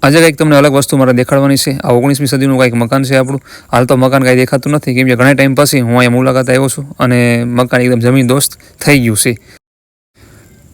આજે કંઈક તમને અલગ વસ્તુ મારે દેખાડવાની છે। આ 19મી સદીનું કંઈક મકાન છે આપણું। હાલ તો મકાન કાંઈ દેખાતું નથી, કેમ કે ઘણા ટાઈમ પછી હું અહીંયા મુલાકાત આવ્યો છું અને મકાન એકદમ જમીન દોસ્ત થઈ ગયું છે।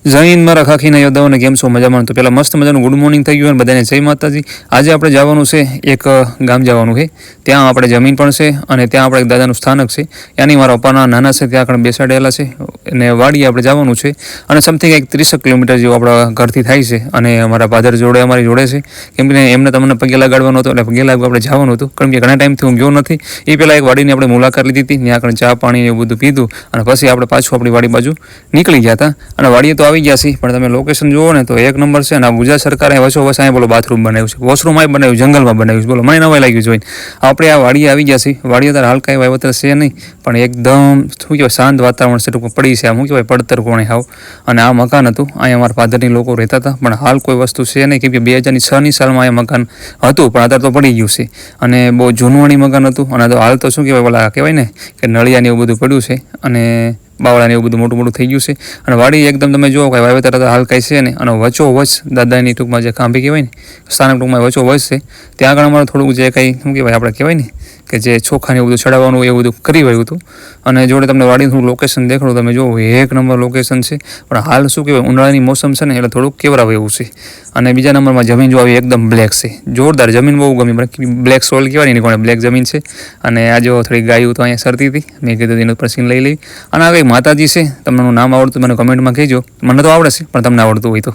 જૈન મારા ખાખીના યોદ્ધાઓને કેમ છો, મજામાં? તો પહેલાં મસ્ત મજાનું ગુડ મોર્નિંગ થઈ ગયું અને બધાને જય માતાજી। આજે આપણે જવાનું છે, એક ગામ જવાનું છે, ત્યાં આપણે જમીન પણ છે અને ત્યાં આપણે એક દાદાનું સ્થાનક છે, ત્યાંની મારા પપ્પાના નાના છે ત્યાં આગળ બેસાડેલા છે અને વાડીએ આપણે જવાનું છે અને સમથિંગ એક 30 કિલોમીટર જેવું આપણા ઘરથી થાય છે અને અમારા ફાધર જોડે અમારી જોડે છે, કેમ કે એમને તમને પગે લગાડવાનો હતો એટલે પગે લાગવા આપણે જવાનું હતું, કારણ કે ઘણા ટાઈમથી હું ગયો નથી। એ પહેલાં એક વાડીની આપણે મુલાકાત લીધી હતી, ત્યાં આગળ ચા પાણી એવું બધું પીધું અને પછી આપણે પાછું આપણી વાડી બાજુ નીકળી ગયા હતા અને વાડીએ તો આવી ગયા છીએ, પણ તમે લોકેશન જુઓ ને તો એક નંબર છે। અને આ ગુજરાત સરકારે વચ્ચોવચ અહીંયા બોલો બાથરૂમ બનાવ્યું છે, વોશરૂમ અહીં બનાવ્યું, જંગલમાં બનાવ્યું છે, બોલો મને નવાઈ લાગ્યું જોઈને। આપણે આ વાડીએ આવી ગયા છીએ। વાડીએ ત્યારે હાલ કાંઈ વાવેતર છે નહીં, પણ એકદમ શું કહેવાય શાંત વાતાવરણ છે, ટૂંકમાં પડી છે, આમ શું કહેવાય પડતર કોણે હાવ। અને આ મકાન હતું, અહીંયા અમારા ફાધરની લોકો રહેતા હતા, પણ હાલ કોઈ વસ્તુ છે નહીં, કેમ કે 2006ની સાલમાં અહીંયા મકાન હતું, પણ અત્યારે તો પડી ગયું છે અને બહુ જૂનવાણી મકાન હતું। અને હાલ તો શું કહેવાય ઓલા કહેવાય ને કે નળિયાને એવું બધું પડ્યું છે અને બાવળાને એવું બધું મોટું મોટું થઈ ગયું છે અને વાડી એકદમ તમે જુઓ કાંઈ વાવેતર હાલ કાંઈ છે ને, અને વચ્ચોવચ દાદાની ટૂંકમાં જે ખાંભી કહેવાય ને સ્થાનક ટૂંકમાં વચ્ચોવચ છે, ત્યાં આગળ અમારે થોડુંક જે કંઈ શું કહેવાય આપણે કહેવાય ને કે જે ચોખાને એવું બધું ચડાવવાનું એવું બધું કરી રહ્યું હતું। અને જોડે તમને વાડીનું થોડું લોકેશન દેખાડું, તમે જુઓ એક નંબર લોકેશન છે, પણ હાલ શું કહેવાય ઉનાળાની મોસમ છે ને એટલે થોડુંક કેવરાવ એવું છે। અને બીજા નંબરમાં જમીન જો આવી એકદમ બ્લેક છે, જોરદાર જમીન બહુ ગમી, બ્લેક સોલ કહેવાય ને કોણે બ્લેક જમીન છે। અને આ જો થોડી ગાયું તો અહીંયા સરતી હતી, મેં કીધું એનું પ્રસિંગ લઈ લઈ। અને આ કંઈક માતાજી છે, તમને નામ આવડતું મને કમેન્ટમાં કહેજો, મને તો આવડે છે પણ તમને આવડતું હોય તો।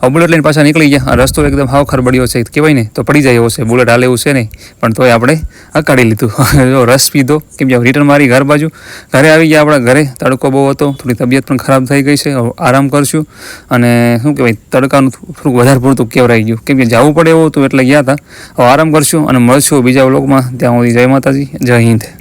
હવે બુલેટ લઈને પાછા નીકળી ગયા, રસ્તો એકદમ હાવ ખરબડિયો છે કહેવાય ને તો પડી જાય એવો છે, બુલેટ હાલે એવું છે નહીં, પણ તોય આપણે અકાડી લીધું। જો રસ પીધો, કેમ કે રિટર્ન મારી ઘર બાજુ ઘરે આવી ગયા આપણા ઘરે, તડકો બહુ હતો, થોડી તબિયત પણ ખરાબ થઈ ગઈ છે, આરામ કરશું અને શું કહેવાય તડકાનું થોડુંક વધારે પૂરતું કેવરાઈ ગયું, કેમ કે જવું પડે એવું હતું એટલે ગયા હતા। હવે આરામ કરશું અને મળશું બીજા વ્લોગમાં, ત્યાં સુધી જય માતાજી, જય હિન્દ।